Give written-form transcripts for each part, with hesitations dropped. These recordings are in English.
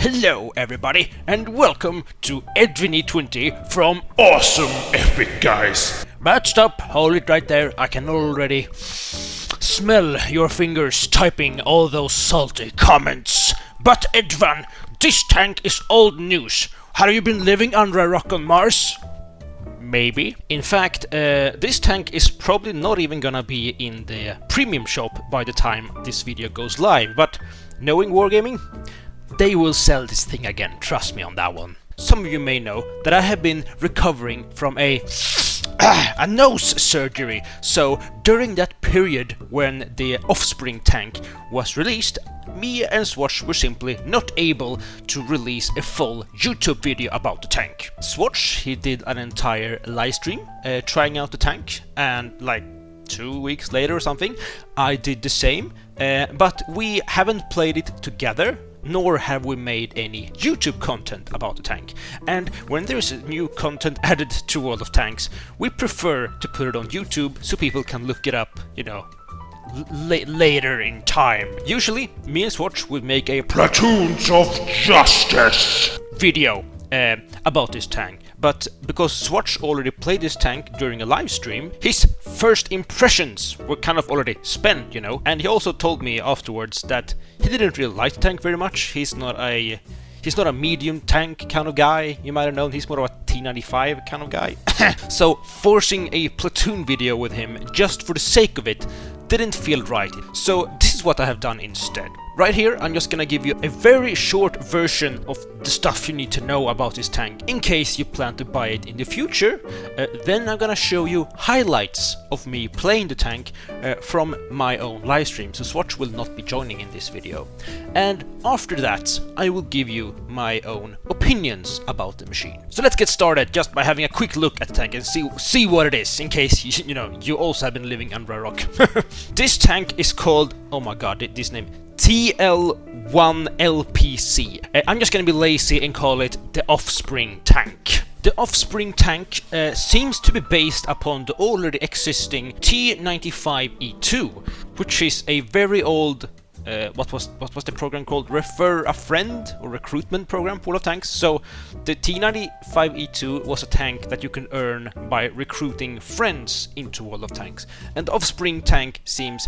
Hello everybody and welcome to Edwin20 from AwesomeEpicGuys. But stop, hold it right there, I can already smell your fingers typing all those salty comments. But Edvan, this tank is old news. Have you been living under a rock on Mars? Maybe. In fact, this tank is probably not even gonna be in the premium shop by the time this video goes live, but knowing Wargaming, they will sell this thing again, trust me on that one. Some of you may know that I have been recovering from a nose surgery, so during that period when the Offspring tank was released, me and Zwhatsh were simply not able to release a full YouTube video about the tank. Zwhatsh, he did an entire live stream trying out the tank, and like 2 weeks later or something, I did the same, but we haven't played it together, nor have we made any YouTube content about the tank. And when there's new content added to World of Tanks, we prefer to put it on YouTube so people can look it up, you know, later in time. Usually, me and Zwhatsh would make a Platoons of Justice video about this tank. But because Zwhatsh already played this tank during a live stream, his first impressions were kind of already spent, you know. And he also told me afterwards that he didn't really like the tank very much. He's not a medium tank kind of guy. You might have known he's more of a T-95 kind of guy. So forcing a platoon video with him just for the sake of it didn't feel right. So this is what I have done instead. Right here, I'm just gonna give you a very short version of the stuff you need to know about this tank in case you plan to buy it in the future. Then I'm gonna show you highlights of me playing the tank from my own live stream, so Zwhatsh will not be joining in this video. And after that, I will give you my own opinions about the machine. So let's get started just by having a quick look at the tank and see what it is, in case you also have been living under a rock. This tank is called, oh my god, this name, TL-1 LPC. I'm just gonna be lazy and call it the Offspring tank. The Offspring tank seems to be based upon the already existing T-95E2, which is a very old what was the program called? Refer a Friend or recruitment program for World of Tanks. So the T-95E2 was a tank that you can earn by recruiting friends into World of Tanks, and the Offspring tank seems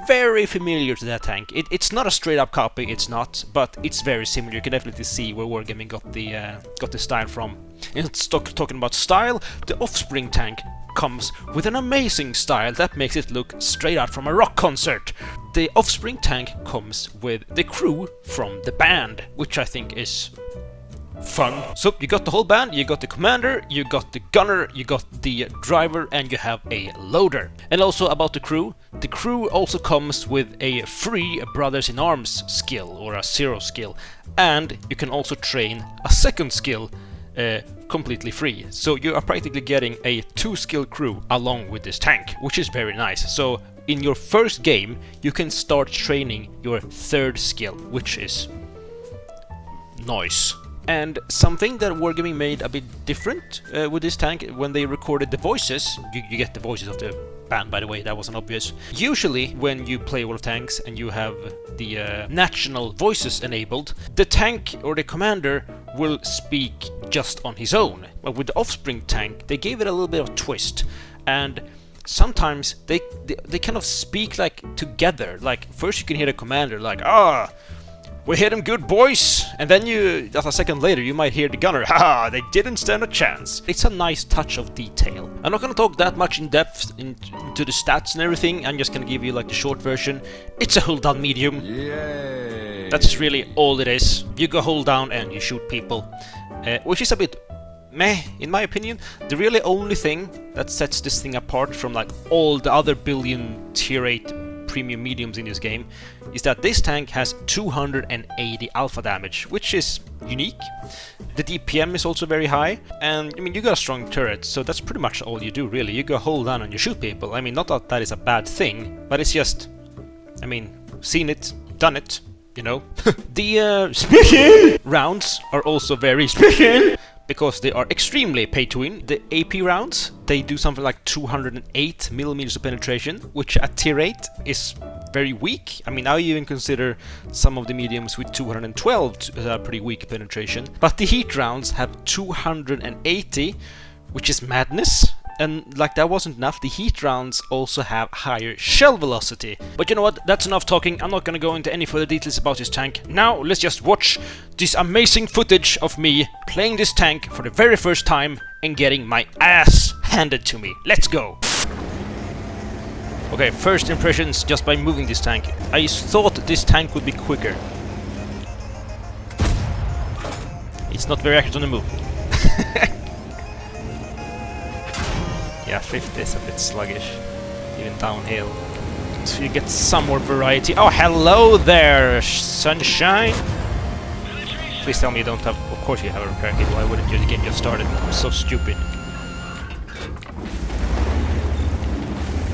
very familiar to that tank. It's not a straight up copy, it's not, but it's very similar. You can definitely see where Wargaming got the style from. And talking about style, the Offspring tank comes with an amazing style that makes it look straight out from a rock concert. The Offspring tank comes with the crew from the band, which I think is fun. So you got the whole band, you got the commander, you got the gunner, you got the driver, and you have a loader. And also about the crew also comes with a free Brothers in Arms skill, or a 0 skill, and you can also train a second skill completely free. So you are practically getting a 2-skill crew along with this tank, which is very nice. So in your first game you can start training your 3rd skill, which is nice. And something that Wargaming made a bit different with this tank, when they recorded the voices, you get the voices of the band, by the way, that wasn't obvious. Usually when you play World of Tanks and you have the national voices enabled, the tank or the commander will speak just on his own. But with the Offspring tank, they gave it a little bit of a twist, and sometimes they kind of speak like together. Like first you can hear the commander like, we hit them good, boys! And then just a second later, you might hear the gunner, haha, they didn't stand a chance. It's a nice touch of detail. I'm not gonna talk that much in depth into the stats and everything, I'm just gonna give you like the short version. It's a hold down medium. Yay! That's really all it is. You go hold down and you shoot people. Which is a bit meh, in my opinion. The really only thing that sets this thing apart from like all the other billion tier 8 premium mediums in this game is that this tank has 280 alpha damage, which is unique. The DPM is also very high, and I mean, you got a strong turret, so that's pretty much all you do really. You go hold down and you shoot people. I mean, not that that is a bad thing, but it's just, I mean, seen it, done it, you know. The special rounds are also very special because they are extremely pay to win. The AP rounds, they do something like 208 millimeters of penetration, which at tier 8 is very weak. I mean, I even consider some of the mediums with 212 pretty weak penetration. But the heat rounds have 280, which is madness. And like that wasn't enough, the heat rounds also have higher shell velocity. But you know what, that's enough talking. I'm not gonna go into any further details about this tank. Now let's just watch this amazing footage of me playing this tank for the very first time and getting my ass handed to me. Let's go! Okay, first impressions just by moving this tank. I thought this tank would be quicker. It's not very accurate on the move. Yeah, 50 is a bit sluggish, even downhill. So you get some more variety. Oh, hello there, sunshine! Please tell me you don't have... Of course you have a repair kit, why wouldn't you? The game just started. I'm so stupid.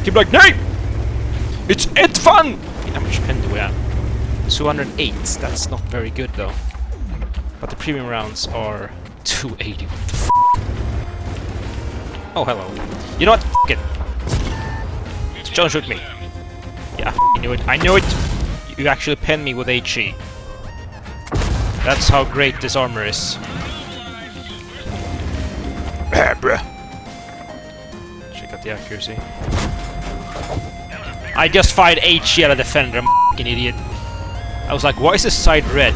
Keep like, nay! It's fun! How much pen do we have? 208, that's not very good though. But the premium rounds are 280, what the f***? Oh, hello. You know what? F*** it. Don't shoot me. Yeah, I knew it. I knew it! You actually penned me with HE. That's how great this armor is. Bruh. Check out the accuracy. I just fired HE at a defender, I'm a f***ing idiot. I was like, why is this side red?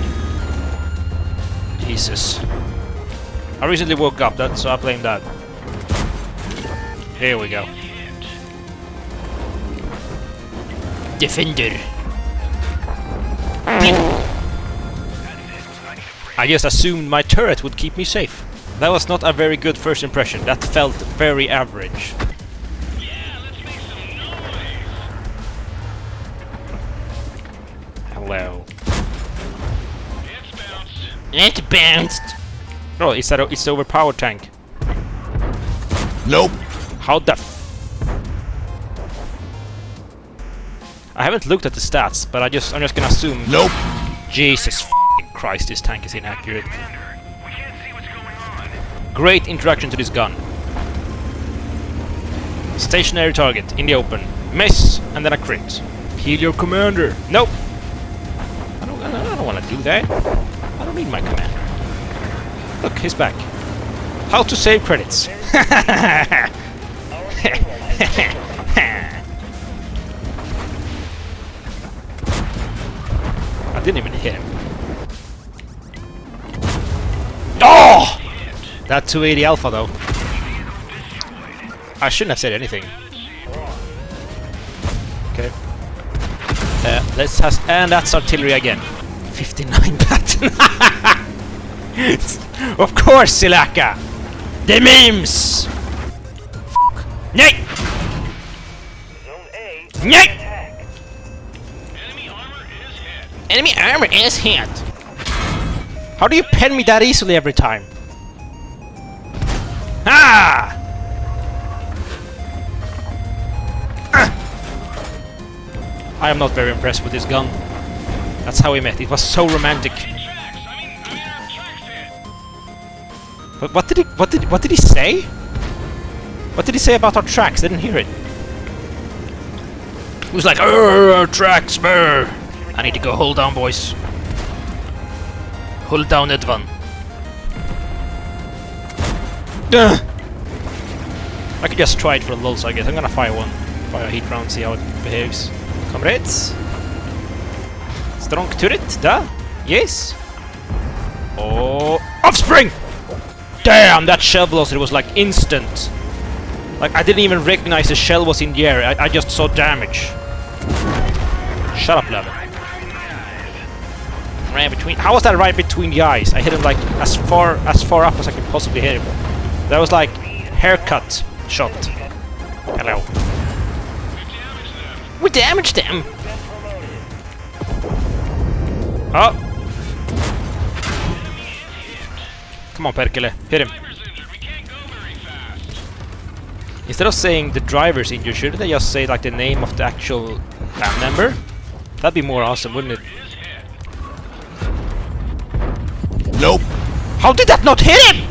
Jesus. I recently woke up, so I blame that. Here we go. Defender. I just assumed my turret would keep me safe. That was not a very good first impression. That felt very average. Hello. It bounced. Oh, it's the overpowered tank. Nope. How the f... I haven't looked at the stats, but I'm just gonna assume... Nope. Jesus f***ing Christ, this tank is inaccurate. Great introduction to this gun. Stationary target, in the open. Miss, and then a crit. Heal your commander. Nope. I don't want to do that. I don't need my commander. Look, he's back. How to save credits. I didn't even hit him. Oh! That 280 alpha though. I shouldn't have said anything. Okay. Let's has and that's artillery again. 59 pattern. Of course, Silaka. The memes. Nay! Nay! Enemy armor is hit. How do you pen me that easily every time? Ah! I am not very impressed with this gun. That's how we met. It was so romantic. But what did he say? What did he say about our tracks? I didn't hear it. He was like, tracks, brr. I need to go hold down, boys. Hold down that one. I could just try it for the lulz, I guess. I'm gonna fire one. Fire a heat round, see how it behaves. Comrades. Strong turret, da? Yes. Oh, Offspring! Damn, that shell velocity was like instant. Like, I didn't even recognize the shell was in the air. I just saw damage. Shut up, Levin. Right between. How was that right between the eyes? I hit him like as far up as I could possibly hit him. That was like haircut shot. Hello. We damaged them. Oh. Come on, Perkele. Hit him. Instead of saying the driver's injured, shouldn't they just say like the name of the actual band member? That'd be more awesome, wouldn't it? Nope. How did that not hit him?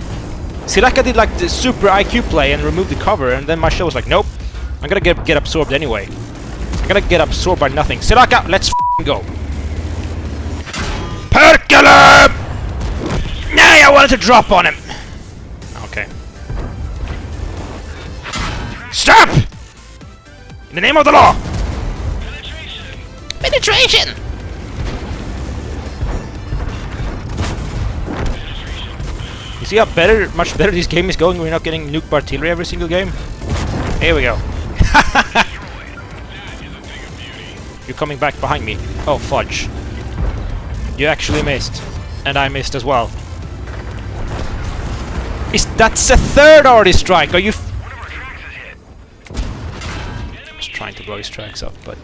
Siraka did like the super IQ play and removed the cover, and then my shell was like, nope. I'm gonna get absorbed anyway. I'm gonna get absorbed by nothing. Siraka, let's f***ing go. Perkele! Nah, I wanted to drop on him. Okay. Stop! In the name of the law! Penetration! You see how much better this game is going when we're not getting nuked by artillery every single game? Here we go. You're coming back behind me. Oh, fudge. You actually missed. And I missed as well. That's a third artist strike! Are you just trying to blow his tracks up, but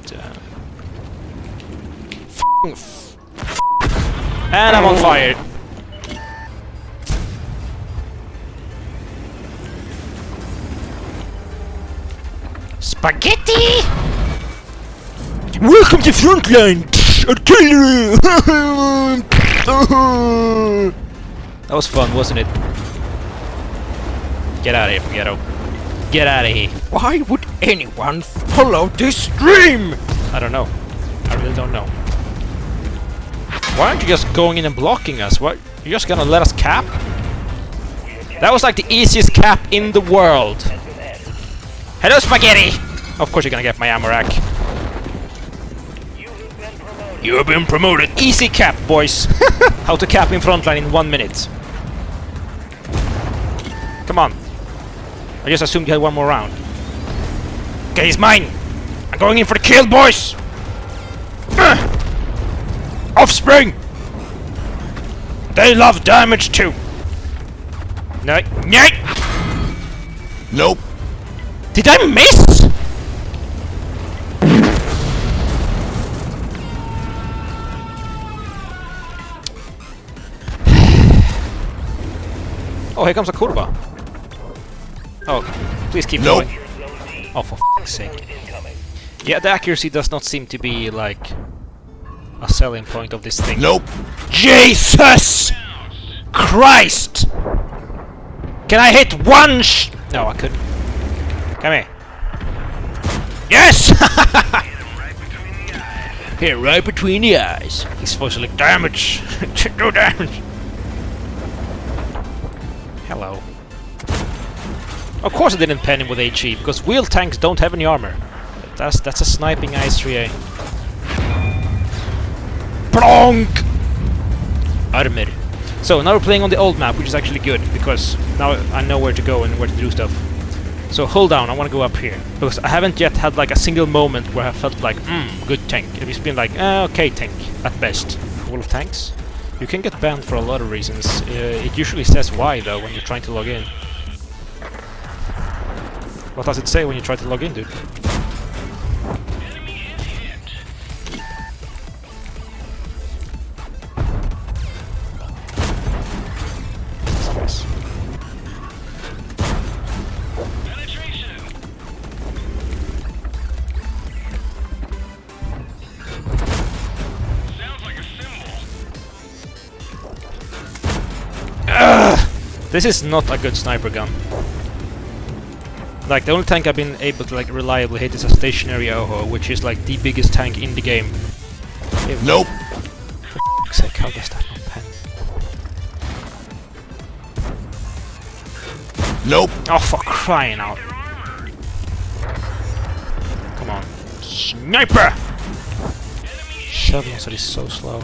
and I'm on fire. Spaghetti! Welcome to Frontline! Artillery! That was fun, wasn't it? Get out of here, Ghetto. Get out of here. Why would anyone follow this stream? I don't know. I really don't know. Why aren't you just going in and blocking us? What? You're just gonna let us cap? That was like the easiest cap in the world. Hello, Spaghetti! Of course you're gonna get my ammo rack. You have been promoted. Easy cap, boys. How to cap in frontline in 1 minute. Come on. I just assumed you had one more round. Okay, he's mine. I'm going in for the kill, boys. Offspring. They love damage too. No. No. Nope. Did I miss? Oh, here comes a curva. Oh, please keep going. Oh, for f***'s sake. Yeah, the accuracy does not seem to be, like, a selling point of this thing. Nope. Jesus Christ! Can I hit one No, I couldn't. Come here. Yes! Here, right between the eyes. He's supposed to look damage. No damage. Hello. Of course I didn't pen him with HE, because wheel tanks don't have any armor. That's a sniping IS-3A. Plonk! Armor. So now we're playing on the old map, which is actually good, because now I know where to go and where to do stuff. So hold down, I want to go up here. Because I haven't yet had like a single moment where I felt like, good tank. It's been like, okay tank, at best. Wall of tanks? You can get banned for a lot of reasons. It usually says why though when you're trying to log in. What does it say when you try to log in, dude? This is not a good sniper gun. Like, the only tank I've been able to like reliably hit is a stationary Oho, which is like the biggest tank in the game. Nope. For f***'s sake, how does that not pen? Nope. Oh, for crying out! Come on, sniper! Shovels are so slow.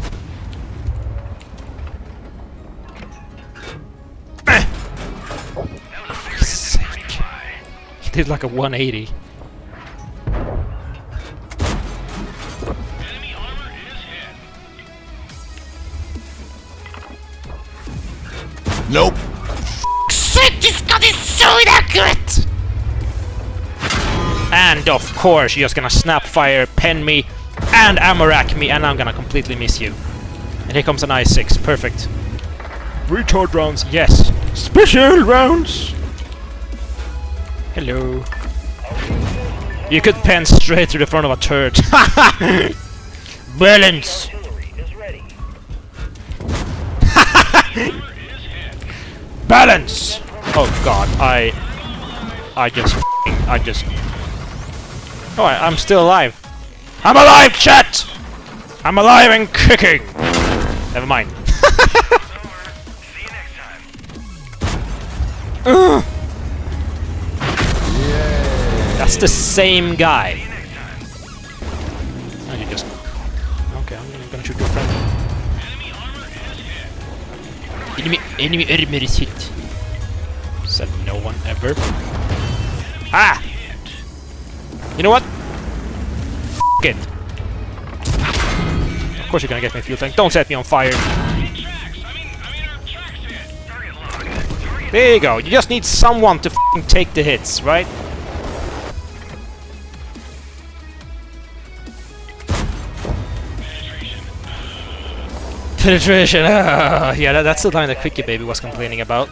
Did like a 180. Nope. Shit, this gun is so inaccurate! And of course, you're just gonna snap fire, pen me, and ammo rack me, and I'm gonna completely miss you. And here comes an I-6, perfect. Retard rounds, yes. Special rounds! Hello. You could pen straight through the front of a turret. Balance! Balance! Oh god, I just... Oh, I'm still alive. I'm alive, chat! I'm alive and kicking! Never mind. That's the same guy. Oh, you just... Okay, I'm gonna shoot your friend. Enemy armor is hit. Said no one ever. Ah! You know what? F it. Of course you're gonna get me fuel tank. Don't set me on fire. There you go. You just need someone to f***ing take the hits, right? Penetration. Yeah, that's the line that Quickie Baby was complaining about.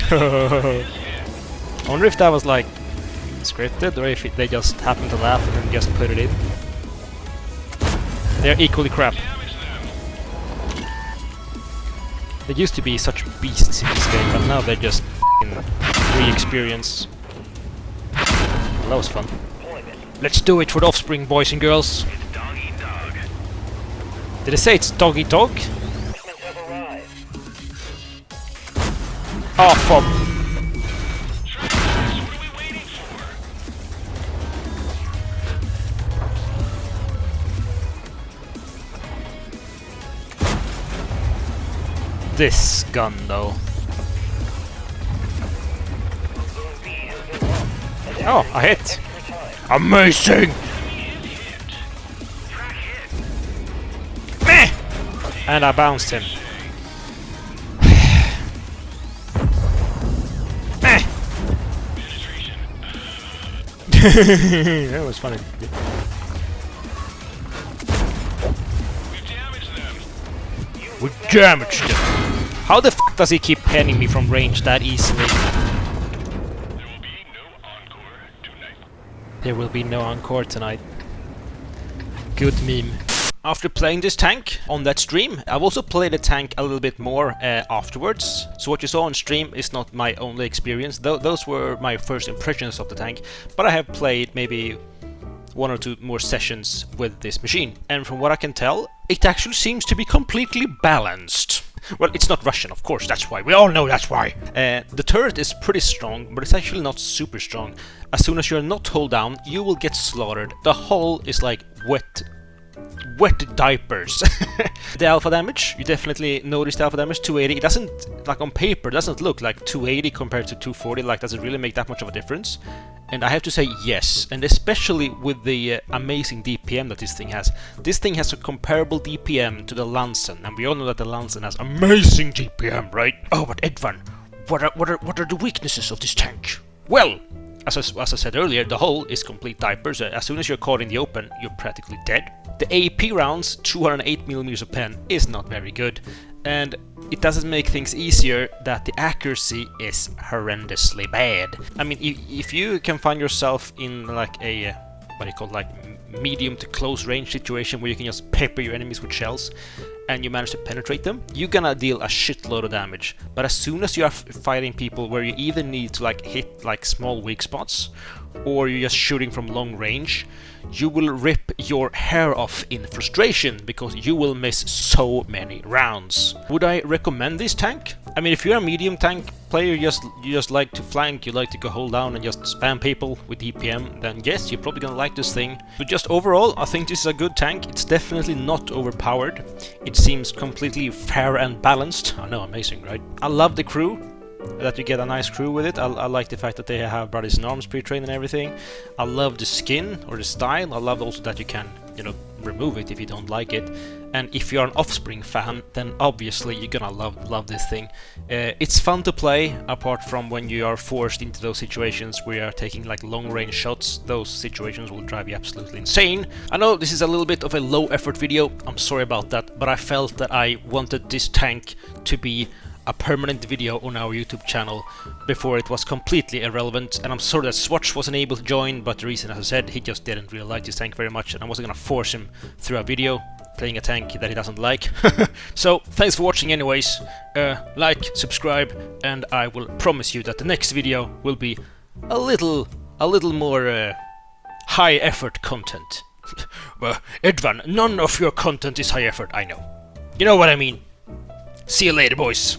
I wonder if that was like scripted or if they just happened to laugh and then just put it in. They're equally crap. They used to be such beasts in this game, but now they're just f***ing free experience. Well, that was fun. Let's do it for the Offspring, boys and girls. Did I say it's doggy dog? Oh, fuck. This gun, though. Oh, I hit. Amazing! Meh! And I bounced him. Meh! That was funny. We damaged them. How the f*** does he keep penning me from range that easily? There will be no encore tonight. Good meme. After playing this tank on that stream, I've also played the tank a little bit more afterwards. So what you saw on stream is not my only experience. Those were my first impressions of the tank. But I have played maybe 1 or 2 more sessions with this machine. And from what I can tell, it actually seems to be completely balanced. Well, it's not Russian, of course, that's why. We all know that's why. The turret is pretty strong, but it's actually not super strong. As soon as you're not hold down, you will get slaughtered. The hull is like wet diapers. The alpha damage, you definitely notice the alpha damage, 280. It doesn't, like on paper, doesn't look like 280 compared to 240. Like, does it really make that much of a difference? And I have to say yes, and especially with the amazing DPM that this thing has. This thing has a comparable DPM to the Lansen, and we all know that the Lansen has amazing DPM, right? Oh, but Edvan, what are the weaknesses of this tank? Well, as I said earlier, the hull is complete diapers. As soon as you're caught in the open, you're practically dead. The AP rounds, 208mm of pen, is not very good, and it doesn't make things easier that the accuracy is horrendously bad. I mean, if you can find yourself in like a what do you call it, like medium to close range situation where you can just pepper your enemies with shells and you manage to penetrate them, you're gonna deal a shitload of damage. But as soon as you are fighting people where you either need to like hit like small weak spots or you're just shooting from long range, you will rip your hair off in frustration because you will miss so many rounds. Would I recommend this tank? I mean, if you're a medium tank player, you just like to flank, you like to go hold down and just spam people with DPM, then yes, you're probably gonna like this thing. But just overall, I think this is a good tank. It's definitely not overpowered. It seems completely fair and balanced. I know, amazing, right? I love the crew. That you get a nice crew with it. I like the fact that they have Brothers in Arms pre-trained and everything. I love the skin or the style. I love also that you can, you know, remove it if you don't like it. And if you're an Offspring fan, then obviously you're gonna love this thing. It's fun to play, apart from when you are forced into those situations where you are taking like long-range shots. Those situations will drive you absolutely insane. I know this is a little bit of a low-effort video. I'm sorry about that, but I felt that I wanted this tank to be a permanent video on our YouTube channel before it was completely irrelevant, and I'm sorry that Zwhatsh wasn't able to join, but the reason, as I said, he just didn't really like this tank very much, and I wasn't gonna force him through a video playing a tank that he doesn't like. So, thanks for watching anyways. Like, subscribe, and I will promise you that the next video will be a little more high effort content. Well, Edvan, none of your content is high effort, I know. You know what I mean. See you later, boys.